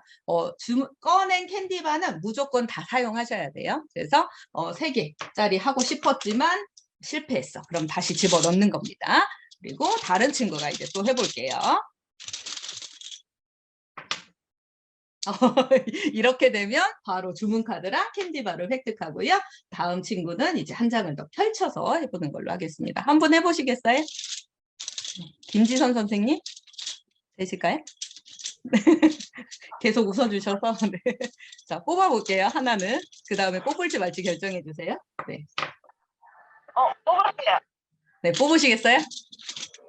꺼낸 캔디바는 무조건 다 사용하셔야 돼요. 그래서 3개짜리 하고 싶었지만 실패했어. 그럼 다시 집어넣는 겁니다. 그리고 다른 친구가 이제 또 해볼게요. 이렇게 되면 바로 주문카드랑 캔디바를 획득하고요. 다음 친구는 이제 한 장을 더 펼쳐서 해보는 걸로 하겠습니다. 한번 해보시겠어요? 김지선 선생님 되실까요? 계속 웃어주셔서. 네. 자, 뽑아볼게요. 하나는. 그 다음에 뽑을지 말지 결정해주세요. 네. 뽑을게요. 네, 뽑으시겠어요?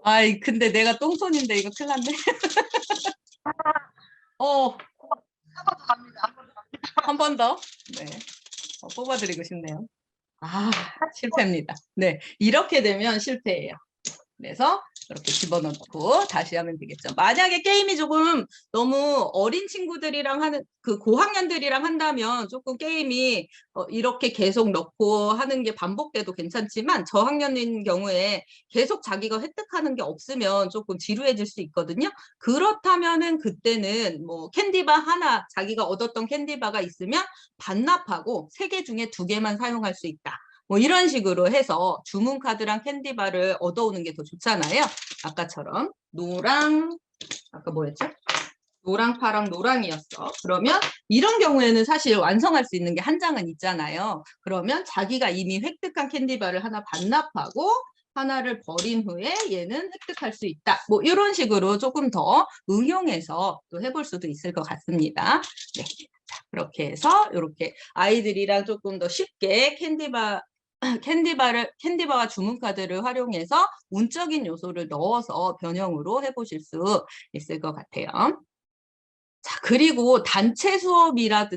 아이, 근데 내가 똥손인데 이거 큰일 났네. 한 번 더. 네. 뽑아드리고 싶네요. 아, 실패입니다. 네, 이렇게 되면 실패예요. 그래서 이렇게 집어넣고 다시 하면 되겠죠. 만약에 게임이 조금 너무 어린 친구들이랑 하는 그 고학년들이랑 한다면 조금 게임이 이렇게 계속 넣고 하는 게 반복돼도 괜찮지만 저학년인 경우에 계속 자기가 획득하는 게 없으면 조금 지루해질 수 있거든요. 그렇다면은 그때는 뭐 캔디바 하나 자기가 얻었던 캔디바가 있으면 반납하고 3개 중에 2개만 사용할 수 있다. 뭐 이런 식으로 해서 주문카드랑 캔디바를 얻어오는 게 더 좋잖아요. 아까처럼 노랑, 아까 뭐였죠? 노랑, 파랑, 노랑이었어. 그러면 이런 경우에는 사실 완성할 수 있는 게 한 장은 있잖아요. 그러면 자기가 이미 획득한 캔디바를 하나 반납하고 하나를 버린 후에 얘는 획득할 수 있다. 뭐 이런 식으로 조금 더 응용해서 또 해볼 수도 있을 것 같습니다. 네. 자, 그렇게 해서 이렇게 아이들이랑 조금 더 쉽게 캔디바와 주문카드를 활용해서 운적인 요소를 넣어서 변형으로 해보실 수 있을 것 같아요. 자, 그리고 단체 수업이나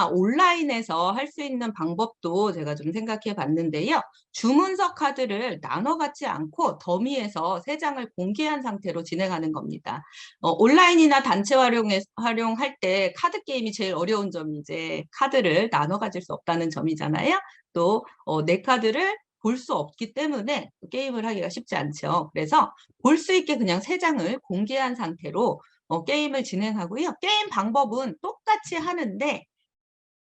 온라인에서 할 수 있는 방법도 제가 좀 생각해 봤는데요. 주문서 카드를 나눠 갖지 않고 더미에서 3장을 공개한 상태로 진행하는 겁니다. 온라인이나 단체 활용할 때 카드 게임이 제일 어려운 점이 이제 카드를 나눠 가질 수 없다는 점이잖아요. 또 내 카드를 볼 수 없기 때문에 게임을 하기가 쉽지 않죠. 그래서 볼 수 있게 그냥 3장을 공개한 상태로 게임을 진행하고요. 게임 방법은 똑같이 하는데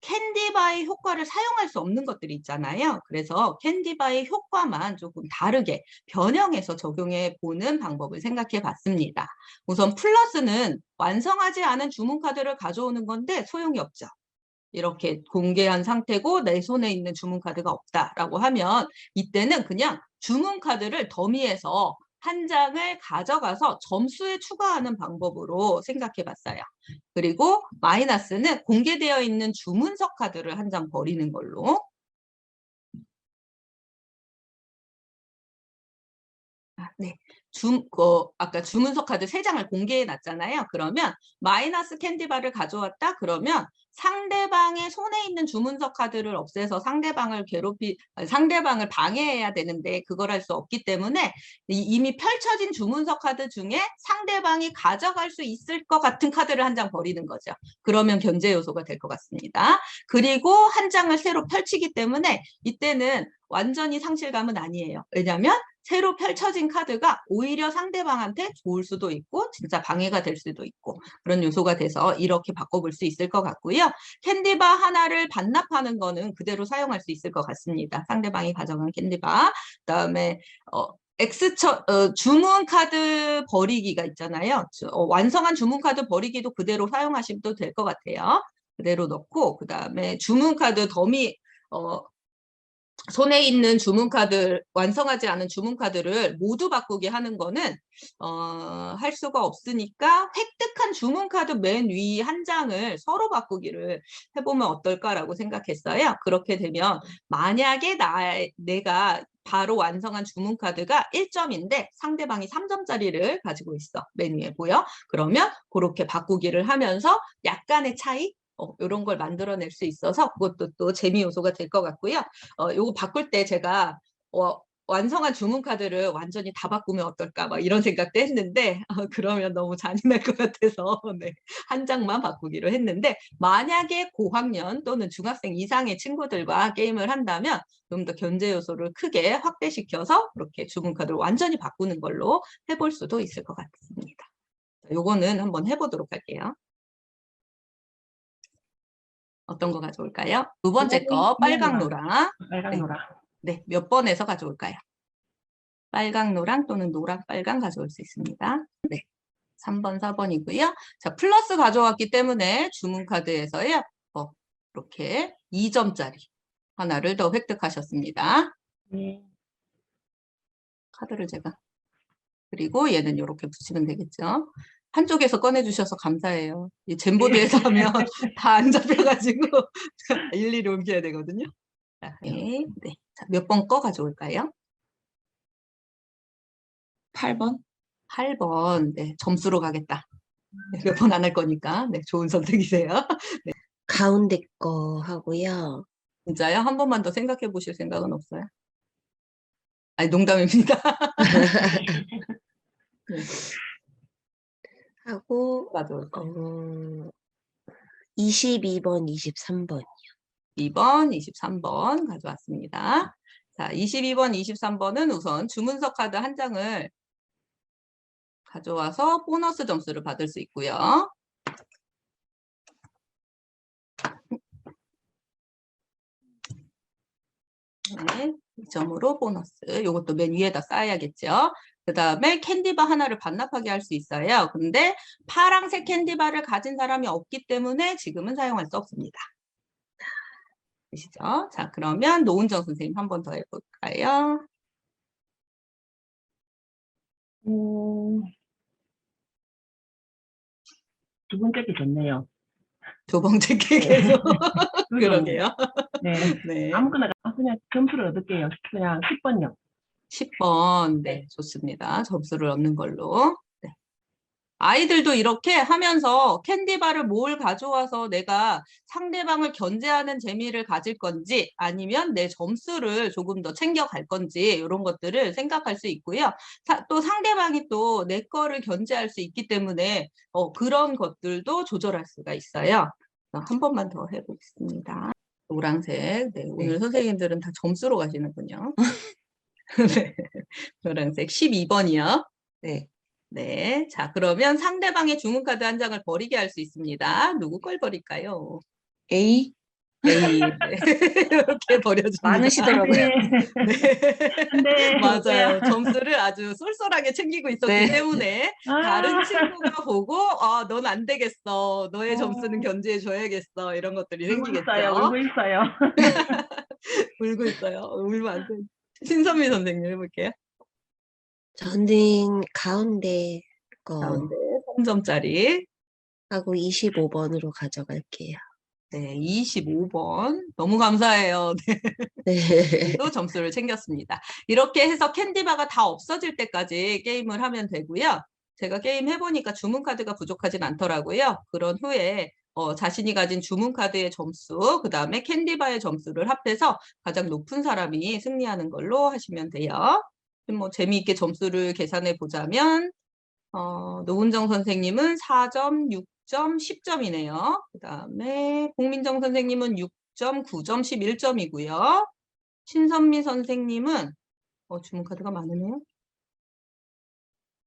캔디바의 효과를 사용할 수 없는 것들이 있잖아요. 그래서 캔디바의 효과만 조금 다르게 변형해서 적용해 보는 방법을 생각해 봤습니다. 우선 플러스는 완성하지 않은 주문카드를 가져오는 건데 소용이 없죠. 이렇게 공개한 상태고 내 손에 있는 주문카드가 없다라고 하면 이때는 그냥 주문카드를 더미에서 한 장을 가져가서 점수에 추가하는 방법으로 생각해 봤어요. 그리고 마이너스는 공개되어 있는 주문서 카드를 한 장 버리는 걸로. 네. 아까 주문서 카드 3장을 공개해 놨잖아요. 그러면 마이너스 캔디바를 가져왔다? 그러면 상대방의 손에 있는 주문서 카드를 없애서 상대방을 방해해야 되는데 그걸 할 수 없기 때문에 이미 펼쳐진 주문서 카드 중에 상대방이 가져갈 수 있을 것 같은 카드를 한 장 버리는 거죠. 그러면 견제 요소가 될 것 같습니다. 그리고 한 장을 새로 펼치기 때문에 이때는 완전히 상실감은 아니에요. 왜냐하면 새로 펼쳐진 카드가 오히려 상대방한테 좋을 수도 있고 진짜 방해가 될 수도 있고 그런 요소가 돼서 이렇게 바꿔볼 수 있을 것 같고요. 캔디바 하나를 반납하는 거는 그대로 사용할 수 있을 것 같습니다. 상대방이 가져간 캔디바. 그다음에 주문 카드 버리기가 있잖아요. 완성한 주문 카드 버리기도 그대로 사용하시면 될 것 같아요. 그대로 넣고 그다음에 주문 카드 더미 손에 있는 주문카드, 완성하지 않은 주문카드를 모두 바꾸게 하는 거는 할 수가 없으니까 획득한 주문카드 맨 위 한 장을 서로 바꾸기를 해보면 어떨까라고 생각했어요. 그렇게 되면 만약에 내가 바로 완성한 주문카드가 1점인데 상대방이 3점짜리를 가지고 있어. 맨 위에 보여? 그러면 그렇게 바꾸기를 하면서 약간의 차이? 이런 걸 만들어낼 수 있어서 그것도 또 재미 요소가 될 것 같고요. 요거 바꿀 때 제가 완성한 주문 카드를 완전히 다 바꾸면 어떨까 막 이런 생각도 했는데 그러면 너무 잔인할 것 같아서 네, 한 장만 바꾸기로 했는데 만약에 고학년 또는 중학생 이상의 친구들과 게임을 한다면 좀 더 견제 요소를 크게 확대시켜서 그렇게 주문 카드를 완전히 바꾸는 걸로 해볼 수도 있을 것 같습니다. 요거는 한번 해보도록 할게요. 어떤 거 가져올까요? 두 번째 거 빨강 노랑. 빨강 노랑. 네, 몇 번에서 가져올까요? 빨강 노랑 또는 노랑 빨강 가져올 수 있습니다. 네. 3번, 4번이고요. 자, 플러스 가져왔기 때문에 주문카드에서요. 이렇게 2점짜리 하나를 더 획득하셨습니다. 네. 카드를 제가. 그리고 얘는 이렇게 붙이면 되겠죠. 한쪽에서 꺼내주셔서 감사해요. 이 젠보드에서 하면 다 안 잡혀가지고 일일이 옮겨야 되거든요. 자, 네. 네. 자, 몇 번 거 가져올까요? 8번. 8번. 네, 점수로 가겠다. 네, 몇 번 안 할 거니까. 네, 좋은 선택이세요. 가운데 거 하고요. 진짜요? 한 번만 더 생각해 보실 생각은 없어요? 아니, 농담입니다. 네, 하고 가져올 거예요. 22번, 23번. 2번, 23번 가져왔습니다. 자, 22번, 23번은 우선 주문서 카드 한 장을 가져와서 보너스 점수를 받을 수 있고요. 네, 2점으로 보너스. 이것도 맨 위에다 쌓아야겠죠. 그 다음에 캔디바 하나를 반납하게 할 수 있어요. 근데 파랑색 캔디바를 가진 사람이 없기 때문에 지금은 사용할 수 없습니다. 되시죠? 자, 그러면 노은정 선생님 한 번 더 해볼까요? 두 번째 게 좋네요. 두 번째 계속. 그러게요. 네. 네. 아무거나 그냥 점수를 얻을게요. 그냥 10번요. 10번. 네, 좋습니다. 점수를 얻는 걸로. 네. 아이들도 이렇게 하면서 캔디바를 뭘 가져와서 내가 상대방을 견제하는 재미를 가질 건지 아니면 내 점수를 조금 더 챙겨갈 건지 이런 것들을 생각할 수 있고요. 또 상대방이 또 내 거를 견제할 수 있기 때문에 그런 것들도 조절할 수가 있어요. 한 번만 더 해보겠습니다. 노란색. 네, 오늘 선생님들은 다 점수로 가시는군요. 네, 노란색 12번이요. 네. 네. 자, 그러면 상대방의 주문카드 한 장을 버리게 할 수 있습니다. 누구 걸 버릴까요? A? A. 네. 이렇게 버려줍니다. 많으시더라고요. 네. 맞아요. 점수를 아주 쏠쏠하게 챙기고 있었기 네. 때문에 다른 친구가 보고 넌 안 되겠어. 너의 점수는 견제해 줘야겠어. 이런 것들이 울고 생기겠죠. 있어요. 울고 있어요. 울고 있어요. 울면 안 돼. 신선미 선생님 해볼게요. 저는 가운데 거 가운데 3점짜리. 하고 25번으로 가져갈게요. 네, 25번. 너무 감사해요. 네. 네. 또 점수를 챙겼습니다. 이렇게 해서 캔디바가 다 없어질 때까지 게임을 하면 되고요. 제가 게임 해보니까 주문카드가 부족하진 않더라고요. 그런 후에 자신이 가진 주문카드의 점수, 그 다음에 캔디바의 점수를 합해서 가장 높은 사람이 승리하는 걸로 하시면 돼요. 뭐 재미있게 점수를 계산해 보자면 노은정 선생님은 4점, 6점, 10점이네요. 그 다음에 공민정 선생님은 6점, 9점, 11점이고요. 신선미 선생님은 주문카드가 많으네요.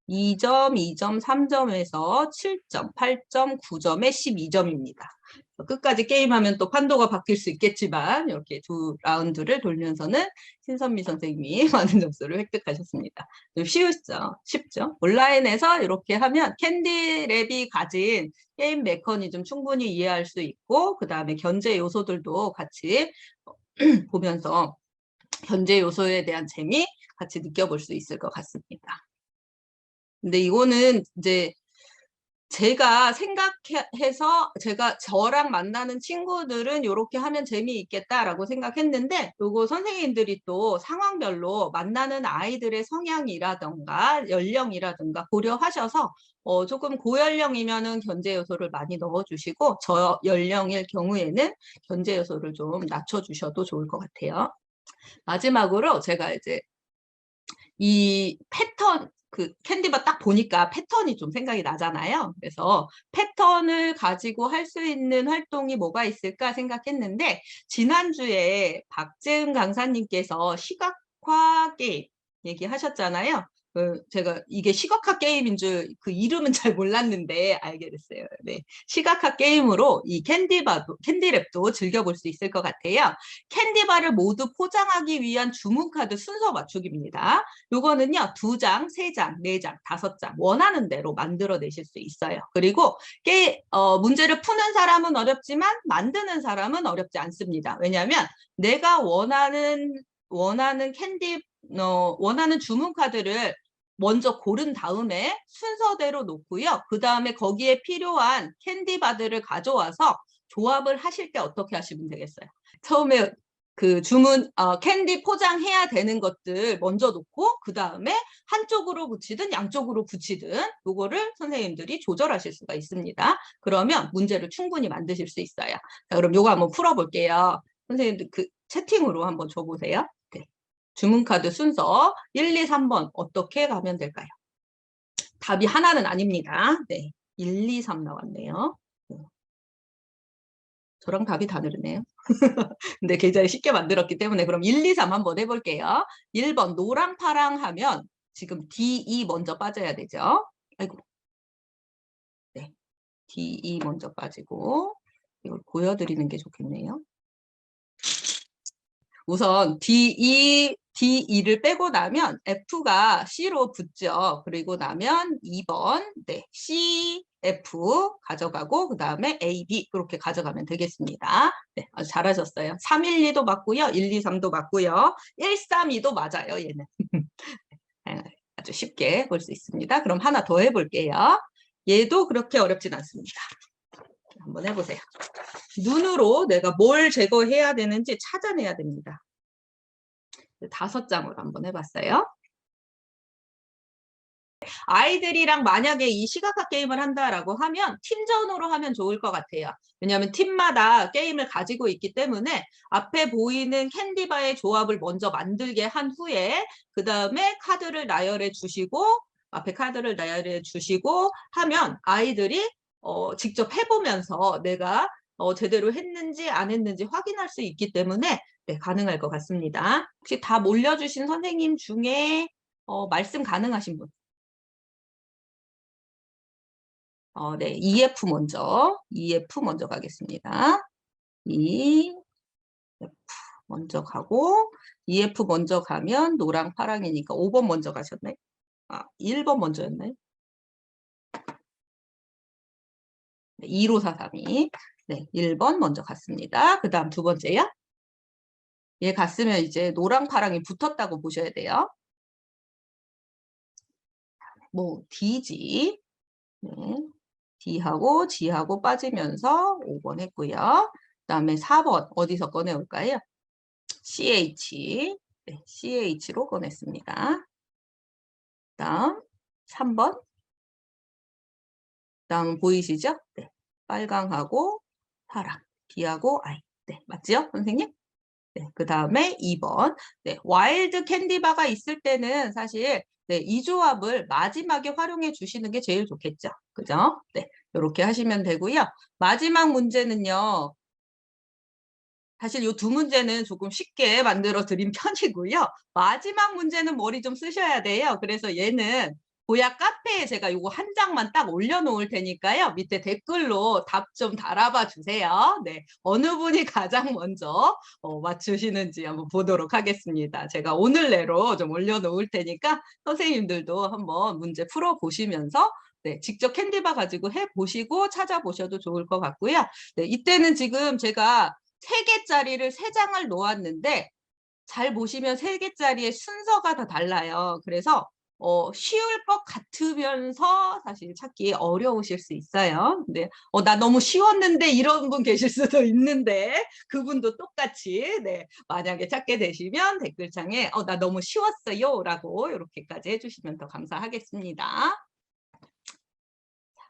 2점, 2점, 3점에서 7점, 8점, 9점에 12점입니다. 끝까지 게임하면 또 판도가 바뀔 수 있겠지만 이렇게 두 라운드를 돌면서는 신선미 선생님이 많은 점수를 획득하셨습니다. 좀 쉬우시죠? 쉽죠? 온라인에서 이렇게 하면 캔디랩이 가진 게임 메커니즘 충분히 이해할 수 있고 그 다음에 견제 요소들도 같이 보면서 견제 요소에 대한 재미 같이 느껴볼 수 있을 것 같습니다. 근데 이거는 이제 제가 생각해서 저랑 만나는 친구들은 이렇게 하면 재미있겠다라고 생각했는데 요거 선생님들이 또 상황별로 만나는 아이들의 성향이라던가 연령이라든가 고려하셔서 조금 고연령이면은 견제 요소를 많이 넣어주시고 저 연령일 경우에는 견제 요소를 좀 낮춰주셔도 좋을 것 같아요. 마지막으로 제가 이제 이 패턴 캔디바 딱 보니까 패턴이 좀 생각이 나잖아요. 그래서 패턴을 가지고 할 수 있는 활동이 뭐가 있을까 생각했는데 지난주에 박재은 강사님께서 시각화 게임 얘기하셨잖아요. 제가 이게 시각화 게임인 줄 그 이름은 잘 몰랐는데 알게 됐어요. 네. 시각화 게임으로 이 캔디랩도 즐겨볼 수 있을 것 같아요. 캔디바를 모두 포장하기 위한 주문카드 순서 맞추기입니다. 요거는요, 2장, 3장, 4장, 5장 원하는 대로 만들어내실 수 있어요. 그리고 문제를 푸는 사람은 어렵지만 만드는 사람은 어렵지 않습니다. 왜냐하면 내가 원하는 원하는 주문 카드를 먼저 고른 다음에 순서대로 놓고요. 그 다음에 거기에 필요한 캔디바들을 가져와서 조합을 하실 때 어떻게 하시면 되겠어요? 처음에 그 캔디 포장해야 되는 것들 먼저 놓고 그 다음에 한쪽으로 붙이든 양쪽으로 붙이든 요거를 선생님들이 조절하실 수가 있습니다. 그러면 문제를 충분히 만드실 수 있어요. 자, 그럼 요거 한번 풀어볼게요. 선생님들 그 채팅으로 한번 줘보세요. 네. 주문카드 순서 1, 2, 3번 어떻게 가면 될까요? 답이 하나는 아닙니다. 네. 1, 2, 3 나왔네요. 저랑 답이 다르네요. 근데 계좌를 쉽게 만들었기 때문에 그럼 1, 2, 3 한번 해볼게요. 1번 노랑 파랑 하면 지금 D2 먼저 빠져야 되죠. 아이고. 네. D2 먼저 빠지고 이걸 보여드리는 게 좋겠네요. 우선 D2를 빼고 나면 F가 C로 붙죠. 그리고 나면 2번 네, C, F 가져가고 그 다음에 A, B 그렇게 가져가면 되겠습니다. 네, 아주 잘하셨어요. 3, 1, 2도 맞고요. 1, 2, 3도 맞고요. 1, 3, 2도 맞아요. 얘는. 아주 쉽게 볼 수 있습니다. 그럼 하나 더 해볼게요. 얘도 그렇게 어렵진 않습니다. 한번 해보세요. 눈으로 내가 뭘 제거해야 되는지 찾아내야 됩니다. 5장으로 한번 해봤어요. 아이들이랑 만약에 이 시각화 게임을 한다라고 하면 팀전으로 하면 좋을 것 같아요. 왜냐하면 팀마다 게임을 가지고 있기 때문에 앞에 보이는 캔디바의 조합을 먼저 만들게 한 후에 그 다음에 카드를 나열해 주시고 앞에 카드를 나열해 주시고 하면 아이들이 직접 해보면서 내가 제대로 했는지 안 했는지 확인할 수 있기 때문에 네, 가능할 것 같습니다. 혹시 답 올려주신 선생님 중에 말씀 가능하신 분? 네, EF 먼저 가겠습니다. EF 먼저 가고 EF 먼저 가면 노랑 파랑이니까 5번 먼저 가셨네. 1번 먼저였나요? 네, 2로432. 네, 1번 먼저 갔습니다. 그 다음 2번째요. 얘 갔으면 이제 노랑 파랑이 붙었다고 보셔야 돼요. 뭐 D지. 네. D하고 G하고 빠지면서 5번 했고요. 그 다음에 4번 어디서 꺼내올까요? CH. 네, CH로 꺼냈습니다. 다음 3번. 다음 보이시죠? 네, 빨강하고 파랑. B하고 I. 네, 맞죠, 선생님? 네, 그 다음에 2번. 네, 와일드 캔디바가 있을 때는 사실 네, 이 조합을 마지막에 활용해 주시는 게 제일 좋겠죠. 그죠? 네, 이렇게 하시면 되고요. 마지막 문제는요. 사실 이 2문제는 조금 쉽게 만들어 드린 편이고요. 마지막 문제는 머리 좀 쓰셔야 돼요. 그래서 얘는 보약 카페에 제가 이거 한 장만 딱 올려놓을 테니까요. 밑에 댓글로 답 좀 달아봐 주세요. 네, 어느 분이 가장 먼저 맞추시는지 한번 보도록 하겠습니다. 제가 오늘 내로 좀 올려놓을 테니까 선생님들도 한번 문제 풀어보시면서 네, 직접 캔디바 가지고 해보시고 찾아보셔도 좋을 것 같고요. 네, 이때는 지금 제가 3개짜리를 3장을 놓았는데 잘 보시면 3개짜리의 순서가 다 달라요. 그래서 쉬울 것 같으면서 사실 찾기 어려우실 수 있어요. 근데 나 너무 쉬웠는데 이런 분 계실 수도 있는데 그분도 똑같이 네, 만약에 찾게 되시면 댓글창에 나 너무 쉬웠어요 라고 이렇게까지 해주시면 더 감사하겠습니다.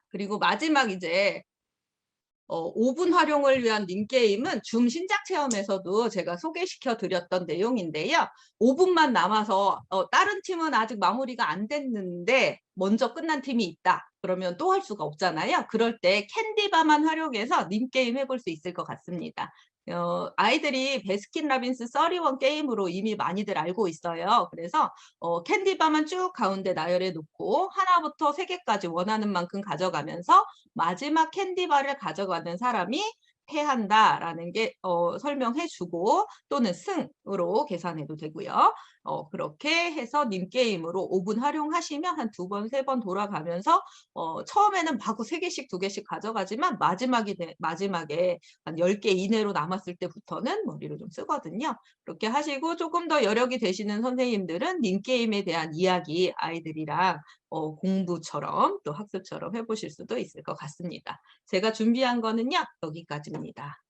그리고 마지막 이제 5분 활용을 위한 링게임은 줌 신작 체험에서도 제가 소개시켜 드렸던 내용인데요. 5분만 남아서 다른 팀은 아직 마무리가 안 됐는데 먼저 끝난 팀이 있다. 그러면 또 할 수가 없잖아요. 그럴 때 캔디바만 활용해서 님 게임 해볼 수 있을 것 같습니다. 아이들이 베스킨라빈스 31 게임으로 이미 많이들 알고 있어요. 그래서 캔디바만 쭉 가운데 나열해 놓고 하나부터 3개까지 원하는 만큼 가져가면서 마지막 캔디바를 가져가는 사람이 패한다라는 게 설명해 주고 또는 승으로 계산해도 되고요. 그렇게 해서 님 게임으로 5분 활용하시면 한 2번, 3번 돌아가면서 처음에는 마구 3개씩, 2개씩 가져가지만 마지막에 한 10개 이내로 남았을 때부터는 머리를 좀 쓰거든요. 그렇게 하시고 조금 더 여력이 되시는 선생님들은 님 게임에 대한 이야기 아이들이랑 공부처럼 또 학습처럼 해보실 수도 있을 것 같습니다. 제가 준비한 거는요, 여기까지입니다.